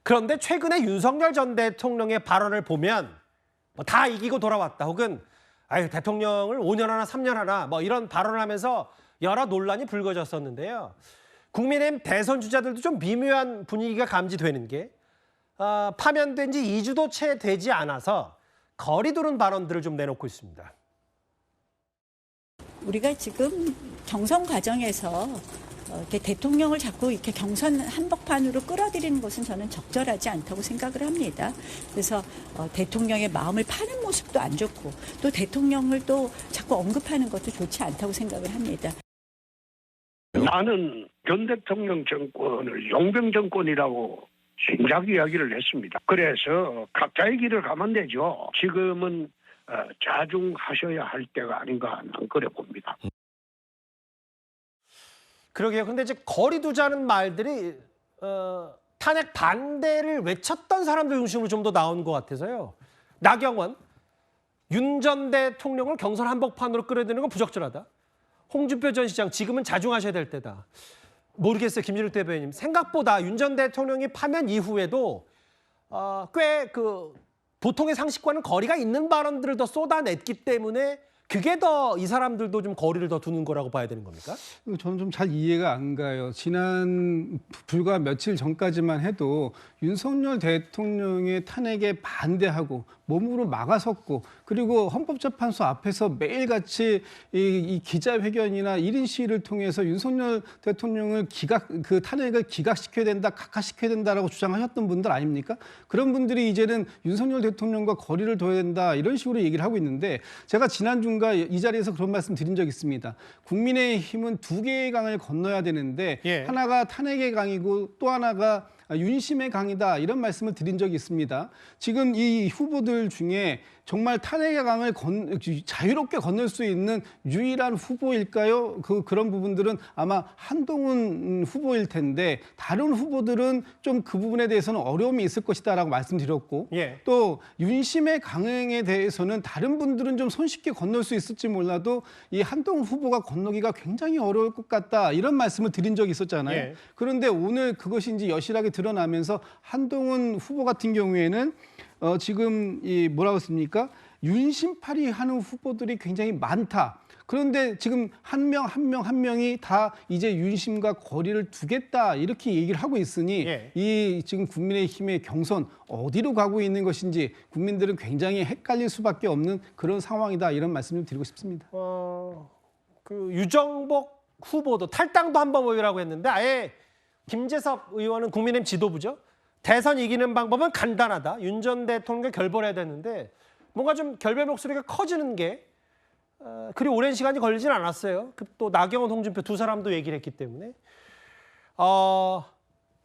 그런데 최근에 윤석열 전 대통령의 발언을 보면 다 이기고 돌아왔다. 혹은 아유, 대통령을 5년 하나 3년 하나 뭐 이런 발언을 하면서 여러 논란이 불거졌었는데요. 국민의힘 대선 주자들도 좀 미묘한 분위기가 감지되는 게 파면된 지 2주도 채 되지 않아서 거리 두는 발언들을 좀 내놓고 있습니다. 우리가 지금 경선 과정에서 이렇게 대통령을 자꾸 이렇게 경선 한복판으로 끌어들이는 것은 저는 적절하지 않다고 생각을 합니다. 그래서 대통령의 마음을 파는 모습도 안 좋고 또 대통령을 또 자꾸 언급하는 것도 좋지 않다고 생각을 합니다. 나는 전 대통령 정권을 용병 정권이라고 진작 이야기를 했습니다. 그래서 각자의 길을 가면 되죠. 지금은 자중하셔야 할 때가 아닌가 난 그래 봅니다. 그러게요. 근데 이제 거리 두자는 말들이 탄핵 반대를 외쳤던 사람들 중심으로 좀 더 나온 것 같아서요. 나경원, 윤 전 대통령을 경선 한복판으로 끌어들이는 건 부적절하다. 홍준표 전 시장, 지금은 자중하셔야 될 때다. 모르겠어요, 김준일 대변인. 생각보다 윤 전 대통령이 파면 이후에도 꽤 보통의 상식과는 거리가 있는 발언들을 더 쏟아냈기 때문에 그게 더 이 사람들도 좀 거리를 더 두는 거라고 봐야 되는 겁니까? 저는 좀 잘 이해가 안 가요. 지난 불과 며칠 전까지만 해도 윤석열 대통령의 탄핵에 반대하고 몸으로 막아섰고 그리고 헌법재판소 앞에서 매일같이 이 기자회견이나 1인 시위를 통해서 윤석열 대통령을 탄핵을 기각시켜야 된다, 각하시켜야 된다라고 주장하셨던 분들 아닙니까? 그런 분들이 이제는 윤석열 대통령과 거리를 둬야 된다 이런 식으로 얘기를 하고 있는데 제가 지난주인가 이 자리에서 그런 말씀 드린 적이 있습니다. 국민의힘은 두 개의 강을 건너야 되는데 하나가 탄핵의 강이고 또 하나가 윤심의 강이다 이런 말씀을 드린 적이 있습니다. 지금 이 후보들 중에 정말 탄핵의 강을 자유롭게 건널 수 있는 유일한 후보일까요? 그런 부분들은 아마 한동훈 후보일 텐데 다른 후보들은 좀 그 부분에 대해서는 어려움이 있을 것이다라고 말씀드렸고 또 윤심의 강행에 대해서는 다른 분들은 좀 손쉽게 건널 수 있을지 몰라도 이 한동훈 후보가 건너기가 굉장히 어려울 것 같다 이런 말씀을 드린 적이 있었잖아요. 그런데 오늘 그것이 이제 여실하게 드러나면서 한동훈 후보 같은 경우에는 지금 뭐라고 했습니까? 윤심팔이 하는 후보들이 굉장히 많다. 그런데 지금 한 명이 다 이제 윤심과 거리를 두겠다 이렇게 얘기를 하고 있으니 이 지금 국민의힘의 경선 어디로 가고 있는 것인지 국민들은 굉장히 헷갈릴 수밖에 없는 그런 상황이다 이런 말씀 좀 드리고 싶습니다. 유정복 후보도 탈당도 한 방법이라고 했는데 아예 김재섭 의원은 국민의힘 지도부죠. 대선 이기는 방법은 간단하다. 윤 전 대통령과 결별해야 되는데 뭔가 좀 결별 목소리가 커지는 게 그리 오랜 시간이 걸리진 않았어요. 또 나경원, 홍준표 두 사람도 얘기를 했기 때문에.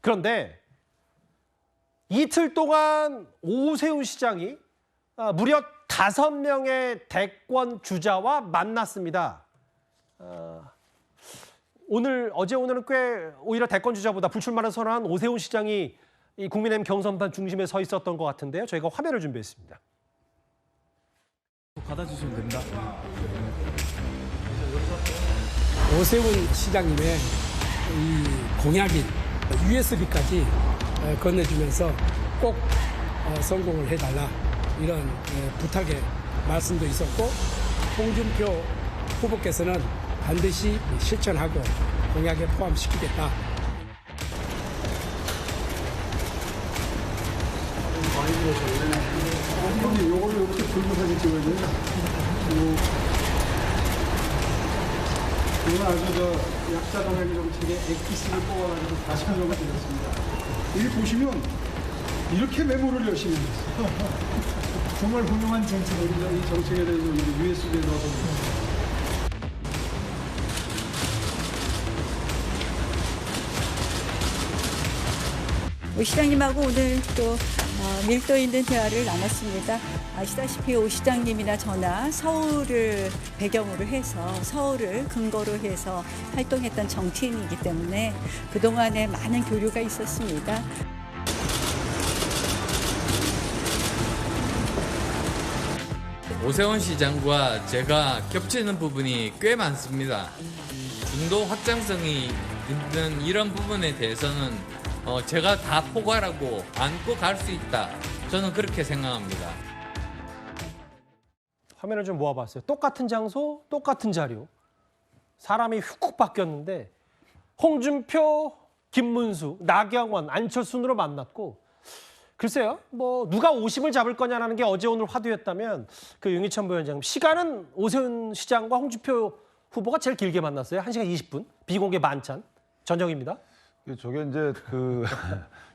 그런데 이틀 동안 오세훈 시장이 무려 5명의 대권 주자와 만났습니다. 어제 오늘은 꽤 오히려 대권 주자보다 불출마를 선언한 오세훈 시장이 이 국민의힘 경선판 중심에 서 있었던 것 같은데요. 저희가 화면을 준비했습니다. 받아주시면 됩니다. 오세훈 시장님의 이 공약인 USB까지 건네주면서 꼭 성공을 해달라 이런 부탁의 말씀도 있었고 홍준표 후보께서는 반드시 실천하고 공약에 포함시키겠다. 형님, 요걸 이렇게 들고 사진 찍어야 돼요? 이건 아주 약자 동행 정책의 엑기스를 뽑아가지고 다시 한번 드렸습니다. 여기 보시면 이렇게 메모를 열심히 했어요. 정말 훌륭한 정책입니다. 이 정책에 대해서 USB에 넣어서. 오 시장님하고 오늘 또 밀도 있는 대화를 나눴습니다. 아시다시피 오 시장님이나 저나 서울을 배경으로 해서 서울을 근거로 해서 활동했던 정치인이기 때문에 그동안에 많은 교류가 있었습니다. 오세훈 시장과 제가 겹치는 부분이 꽤 많습니다. 중도 확장성이 있는 이런 부분에 대해서는 제가 다 포괄하고 안고 갈 수 있다. 저는 그렇게 생각합니다. 화면을 좀 모아봤어요. 똑같은 장소, 똑같은 자료. 사람이 훅훅 바뀌었는데 홍준표, 김문수, 나경원, 안철수 순으로 만났고 글쎄요. 뭐 누가 오심을 잡을 거냐라는 게 어제 오늘 화두였다면 그 윤기천 부위원장님 시간은 오세훈 시장과 홍준표 후보가 제일 길게 만났어요. 1시간 20분. 비공개 만찬. 저녁입니다. 저게 이제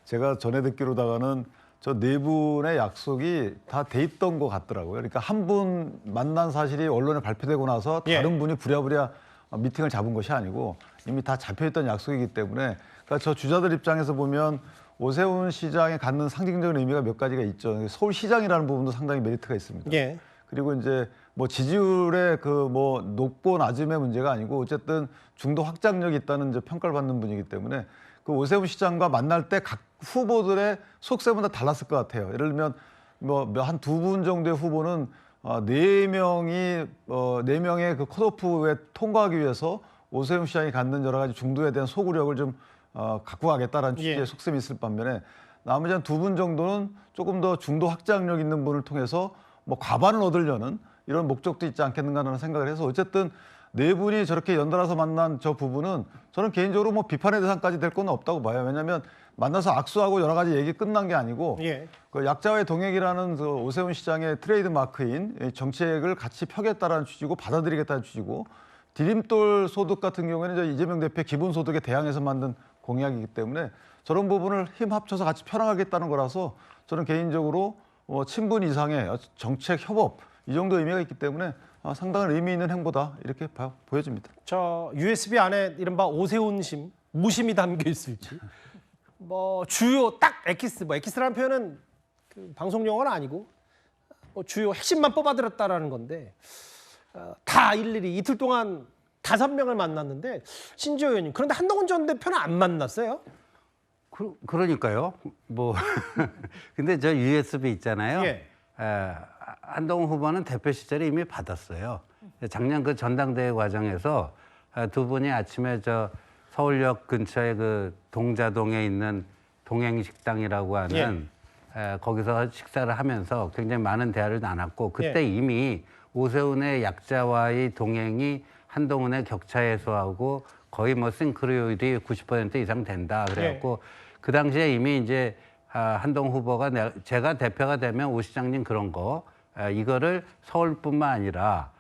제가 전에 듣기로다가는 저 네 분의 약속이 다 돼 있던 것 같더라고요. 그러니까 한 분 만난 사실이 언론에 발표되고 나서 다른 분이 부랴부랴 미팅을 잡은 것이 아니고 이미 다 잡혀있던 약속이기 때문에 그러니까 저 주자들 입장에서 보면 오세훈 시장에 갖는 상징적인 의미가 몇 가지가 있죠. 서울시장이라는 부분도 상당히 메리트가 있습니다. 예. 그리고 이제 뭐 지지율의 그 뭐 높고 낮음의 문제가 아니고 어쨌든 중도 확장력이 있다는 이제 평가를 받는 분이기 때문에 그 오세훈 시장과 만날 때 각 후보들의 속셈은 다 달랐을 것 같아요. 예를 들면 뭐 한 두 분 정도의 후보는 네 명의 그 컷오프에 통과하기 위해서 오세훈 시장이 갖는 여러 가지 중도에 대한 소구력을 좀 갖고 가겠다라는 취지의 속셈이 있을 반면에 나머지 한 두 분 정도는 조금 더 중도 확장력 있는 분을 통해서 뭐 과반을 얻으려는 이런 목적도 있지 않겠는가라는 생각을 해서 어쨌든 네 분이 저렇게 연달아서 만난 저 부분은 저는 개인적으로 뭐 비판의 대상까지 될 건 없다고 봐요. 왜냐하면 만나서 악수하고 여러 가지 얘기 끝난 게 아니고 그 약자와의 동행이라는 그 오세훈 시장의 트레이드 마크인 정책을 같이 펴겠다라는 취지고 받아들이겠다는 취지고 디딤돌 소득 같은 경우에는 이제 이재명 대표의 기본소득에 대항해서 만든 공약이기 때문에 저런 부분을 힘 합쳐서 같이 펴나가겠다는 거라서 저는 개인적으로 친분 이상의 정책 협업 이 정도 의미가 있기 때문에 상당한 의미 있는 행보다 이렇게 보여집니다. 저 USB 안에 이른바 오세훈심, 무심이 담겨 있을지 뭐 주요 딱 엑기스라는 표현은 그 방송 용어는 아니고 뭐 주요 핵심만 뽑아들었다라는 건데 다 일일이 이틀 동안 5명을 만났는데 신지호 의원님 그런데 한동훈 전 대표는 안 만났어요? 그러니까요. 뭐 근데 저 USB 있잖아요. 예. 한동훈 후보는 대표 시절에 이미 받았어요. 작년 그 전당대회 과정에서 두 분이 아침에 저 서울역 근처에 그 동자동에 있는 동행식당이라고 하는 거기서 식사를 하면서 굉장히 많은 대화를 나눴고 그때 이미 오세훈의 약자와의 동행이 한동훈의 격차 해소하고 거의 뭐 싱크로율이 90% 이상 된다. 그래갖고 그 당시에 이미 이제 한동훈 후보가 제가 대표가 되면 오 시장님 그런 거 이거를 서울뿐만 아니라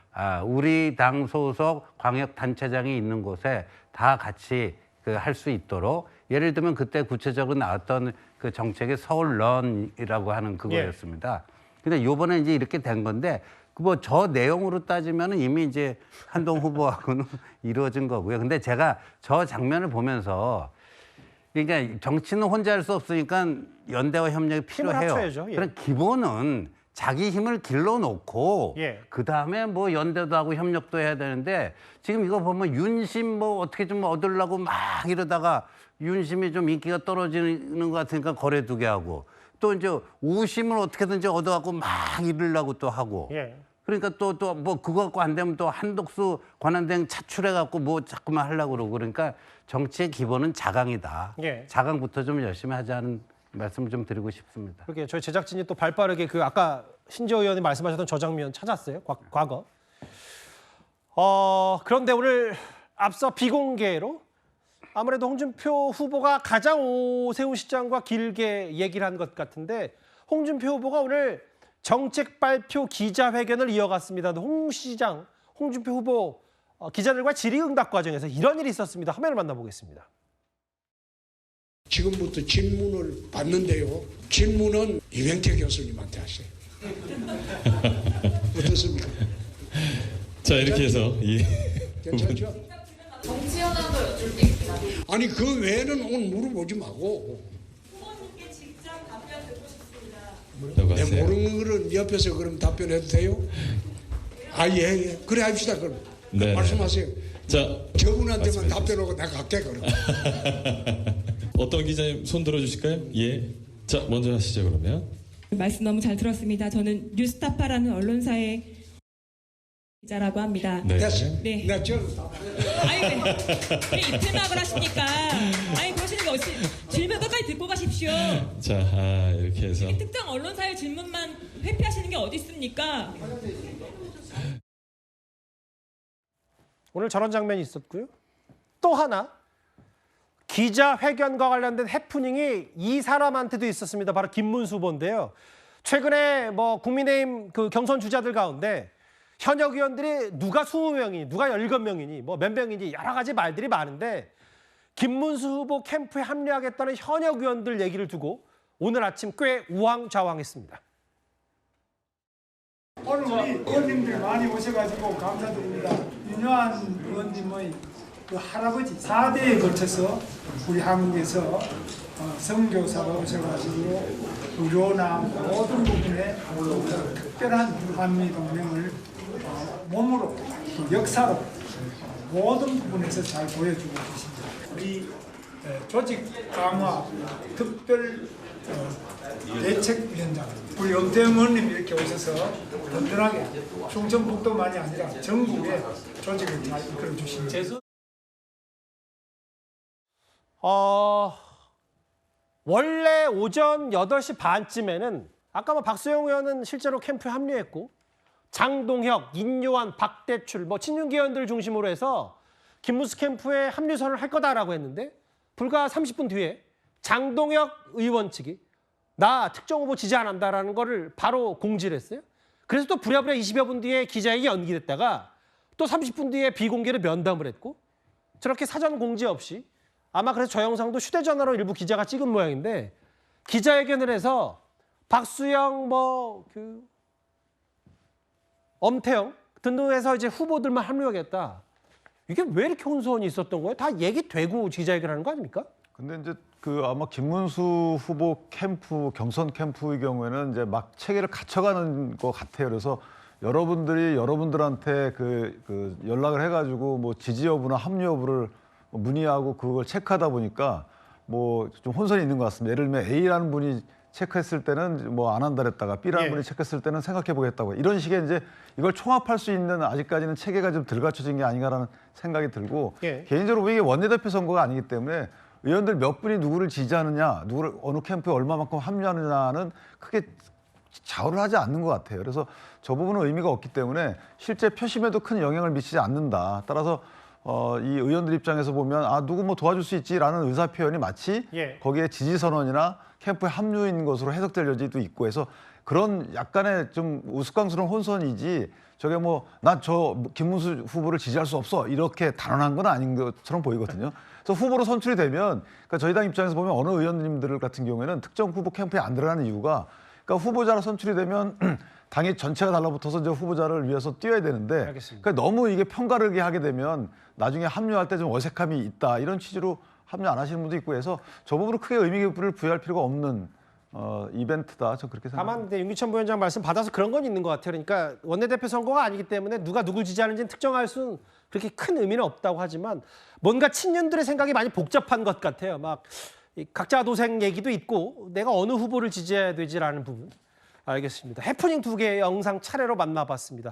우리 당 소속 광역단체장이 있는 곳에 다 같이 할 수 있도록 예를 들면 그때 구체적으로 나왔던 그 정책이 서울런이라고 하는 그거였습니다. 근데 요번에 이제 이렇게 된 건데 뭐 저 내용으로 따지면 이미 이제 한동훈 후보하고는 이루어진 거고요. 근데 제가 저 장면을 보면서 그러니까 정치는 혼자 할 수 없으니까 연대와 협력이 필요해요. 그런 기본은 자기 힘을 길러놓고 그 다음에 뭐 연대도 하고 협력도 해야 되는데 지금 이거 보면 윤심 뭐 어떻게 좀 얻으려고 막 이러다가 윤심이 좀 인기가 떨어지는 것 같으니까 거래두게 하고 또 이제 오심을 어떻게든지 얻어갖고 막 이러려고 또 하고 그러니까 또 뭐 그거 갖고 안 되면 또 한독수 권한대행 차출해갖고 뭐 자꾸만 하려고 그러고 그러니까 정치의 기본은 자강이다. 자강부터 좀 열심히 하자는 말씀을 좀 드리고 싶습니다. 그렇게 저희 제작진이 또 발빠르게 그 아까 신지호 의원이 말씀하셨던 저 장면 찾았어요. 과거. 그런데 오늘 앞서 비공개로 아무래도 홍준표 후보가 가장 오세훈 시장과 길게 얘기를 한 것 같은데 홍준표 후보가 오늘 정책 발표 기자회견을 이어갔습니다. 홍준표 후보 기자들과 질의응답 과정에서 이런 일이 있었습니다. 화면을 만나보겠습니다. 지금부터 질문을 받는데요. 질문은 이명태 교수님한테 하세요. 어떻습니까? 자, 이렇게 해서 괜찮죠? 정치 현안도 여쭐 게 있다. 아니 그 외에는 오늘 물어보지 말고. 후보님께 직접 답변 듣고 싶습니다. 내 모르는 거는 옆에서 그럼 답변해도 돼요? 예. 그래 합시다 그럼. 네. 말씀하세요. 자, 저분한테만 답변하고 내가 갈게 그럼. 어떤 기자님 손 들어주실까요? 예. 자, 먼저 하시죠 그러면. 말씀 너무 잘 들었습니다. 저는 뉴스타파라는 언론사의 기자라고 합니다. 네. 됐어. 네. 나 저. 아니 왜 입퇴막을 하십니까? 아니 그러시는 하시는 것이 질문 끝까지 듣고 가십시오. 자, 이렇게 해서 특정 언론사의 질문만 회피하시는 게 어디 있습니까? 오늘 저런 장면이 있었고요. 또 하나 기자회견과 관련된 해프닝이 이 사람한테도 있었습니다. 바로 김문수 후보인데요. 최근에 뭐 국민의힘 그 경선 주자들 가운데 현역 의원들이 누가 20명이니 누가 17명이니 뭐 몇 명이니 여러 가지 말들이 많은데 김문수 후보 캠프에 합류하겠다는 현역 의원들 얘기를 두고 오늘 아침 꽤 우왕좌왕했습니다. 오늘 우리 의원님들 많이 오셔가지고 감사드립니다. 윤여한 의원님의 그 할아버지 4대에 걸쳐서 우리 한국에서 선교사가 오셔가지고 의료나 모든 부분에 특별한 한미동맹을 몸으로 역사로 모든 부분에서 잘 보여주고 계십니다. 우리 조직 강화 특별 대책위원장 우리 염태영 의원님 이렇게 오셔서 든든하게 충청북도만이 아니라 전국에 조직을 잘 이끌어 주십니다. 원래 오전 8시 반쯤에는 아까 뭐 박수영 의원은 실제로 캠프에 합류했고 장동혁, 인요한, 박대출, 뭐 친윤계 의원들 중심으로 해서 김문수 캠프에 합류선을 할 거다라고 했는데 불과 30분 뒤에 장동혁 의원 측이 나 특정 후보 지지 안 한다라는 거를 바로 공지를 했어요. 그래서 또 부랴부랴 20여 분 뒤에 기자회견이 연기됐다가 또 30분 뒤에 비공개로 면담을 했고 저렇게 사전 공지 없이 아마 그래서 저 영상도 휴대전화로 일부 기자가 찍은 모양인데 기자회견을 해서 박수영 엄태영 등등해서 이제 후보들만 합류하겠다. 이게 왜 이렇게 혼선이 있었던 거예요? 다 얘기되고 기자회견하는 거 아닙니까? 근데 이제 아마 김문수 후보 캠프 경선 캠프의 경우에는 이제 막 체계를 갖춰가는 것 같아요. 그래서 여러분들이 여러분들한테 그 연락을 해가지고 뭐 지지 여부나 합류 여부를 문의하고 그걸 체크하다 보니까 뭐 좀 혼선이 있는 것 같습니다. 예를 들면 A라는 분이 체크했을 때는 뭐 안 한다 그랬다가 B라는 분이 체크했을 때는 생각해 보겠다고 이런 식의 이제 이걸 총합할 수 있는 아직까지는 체계가 좀 덜 갖춰진 게 아닌가라는 생각이 들고 개인적으로 이게 원내대표 선거가 아니기 때문에 의원들 몇 분이 누구를 지지하느냐, 누구를 어느 캠프에 얼마만큼 합류하느냐는 크게 좌우를 하지 않는 것 같아요. 그래서 저 부분은 의미가 없기 때문에 실제 표심에도 큰 영향을 미치지 않는다. 따라서 이 의원들 입장에서 보면 누구 뭐 도와줄 수 있지라는 의사 표현이 마치 거기에 지지 선언이나 캠프에 합류인 것으로 해석될 여지도 있고 해서 그런 약간의 좀 우스꽝스러운 혼선이지 저게 뭐 난 저 김문수 후보를 지지할 수 없어 이렇게 단언한 건 아닌 것처럼 보이거든요. 그래서 후보로 선출이 되면 그러니까 저희 당 입장에서 보면 어느 의원님들 같은 경우에는 특정 후보 캠프에 안 들어가는 이유가 그러니까 후보자로 선출이 되면 당이 전체가 달라붙어서 이제 후보자를 위해서 뛰어야 되는데 그러니까 너무 이게 편가르게 하게 되면 나중에 합류할 때 좀 어색함이 있다 이런 취지로 합류 안 하시는 분도 있고 해서 저 부분은 크게 의미를 부여할 필요가 없는 이벤트다. 저 그렇게 생각합니다. 다만 윤기천 부위원장 말씀 받아서 그런 건 있는 것 같아요. 그러니까 원내대표 선거가 아니기 때문에 누가 누굴 지지하는지는 특정할 수는 그렇게 큰 의미는 없다고 하지만 뭔가 친윤들의 생각이 많이 복잡한 것 같아요. 막 각자 도생 얘기도 있고 내가 어느 후보를 지지해야 되지라는 부분. 알겠습니다. 해프닝 2개의 영상 차례로 만나봤습니다.